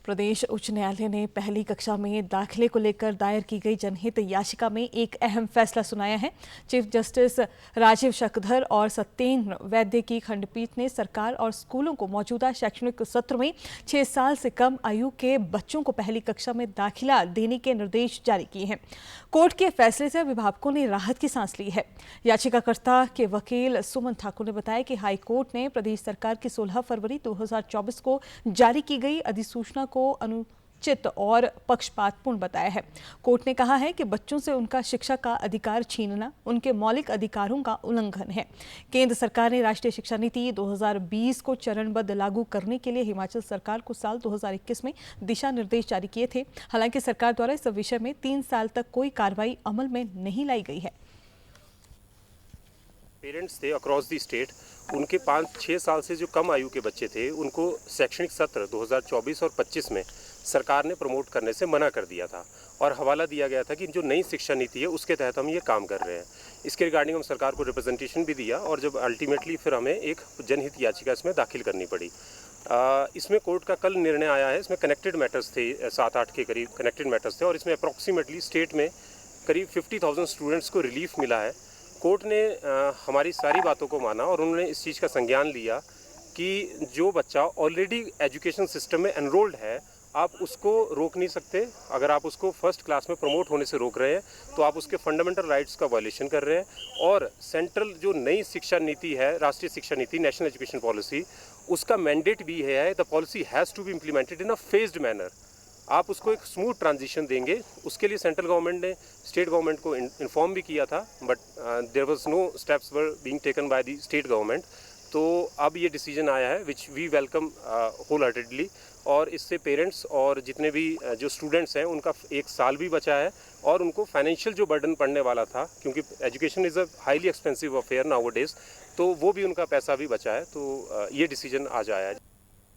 प्रदेश उच्च न्यायालय ने पहली कक्षा में दाखिले को लेकर दायर की गई जनहित याचिका में एक अहम फैसला सुनाया है। चीफ जस्टिस राजीव शकधर और सत्येंद्र वैद्य की खंडपीठ ने सरकार और स्कूलों को मौजूदा शैक्षणिक सत्र में 6 साल से कम आयु के बच्चों को पहली कक्षा में दाखिला देने के निर्देश जारी किए हैं। कोर्ट के फैसले से अभिभावकों ने राहत की सांस ली है। याचिकाकर्ता के वकील सुमन ठाकुर ने बताया कि हाई कोर्ट ने प्रदेश सरकार की 16 फरवरी 2024 को जारी की गई अधिसूचना को अनुचित और पक्षपातपूर्ण बताया है। कोर्ट ने कहा है कि बच्चों से उनका शिक्षा का अधिकार छीनना उनके मौलिक अधिकारों का उल्लंघन है। केंद्र सरकार ने राष्ट्रीय शिक्षा नीति 2020 को चरणबद्ध लागू करने के लिए हिमाचल सरकार को साल 2021 में दिशा निर्देश जारी किए थे। हालांकि सरकार द्वारा इस विषय में 3 साल तक कोई कार्रवाई अमल में नहीं लाई गई है। पेरेंट्स थे अक्रॉस दी स्टेट, उनके 5-6 साल से जो कम आयु के बच्चे थे उनको शैक्षणिक सत्र 2024 और 25 में सरकार ने प्रमोट करने से मना कर दिया था और हवाला दिया गया था कि जो नई शिक्षा नीति है उसके तहत हम ये काम कर रहे हैं। इसके रिगार्डिंग हम सरकार को रिप्रेजेंटेशन भी दिया और जब अल्टीमेटली फिर हमें एक जनहित याचिका इसमें दाखिल करनी पड़ी। इसमें कोर्ट का कल निर्णय आया है। इसमें कनेक्टेड मैटर्स थे, 7-8 के करीब कनेक्टेड मैटर्स थे और इसमें अप्रॉक्सीमेटली स्टेट में करीब 50,000 स्टूडेंट्स को रिलीफ मिला है। कोर्ट ने हमारी सारी बातों को माना और उन्होंने इस चीज़ का संज्ञान लिया कि जो बच्चा ऑलरेडी एजुकेशन सिस्टम में एनरोल्ड है आप उसको रोक नहीं सकते। अगर आप उसको फर्स्ट क्लास में प्रमोट होने से रोक रहे हैं तो आप उसके फंडामेंटल राइट्स का वायलेशन कर रहे हैं। और सेंट्रल जो नई शिक्षा नीति है, राष्ट्रीय शिक्षा नीति, नेशनल एजुकेशन पॉलिसी, उसका मैंडेट भी है the policy has to be implemented in a phased manner. आप उसको एक स्मूथ ट्रांजिशन देंगे, उसके लिए सेंट्रल गवर्नमेंट ने स्टेट गवर्नमेंट को इन्फॉर्म भी किया था, but there was no steps were being taken by the state government. तो अब ये डिसीजन आया है which we welcome wholeheartedly और इससे पेरेंट्स और जितने भी जो स्टूडेंट्स हैं उनका 1 साल भी बचा है और उनको फाइनेंशियल जो बर्डन पड़ने वाला था, क्योंकि education is a highly expensive affair now days, तो वो भी उनका पैसा भी बचा है। तो ये डिसीजन आज आया है।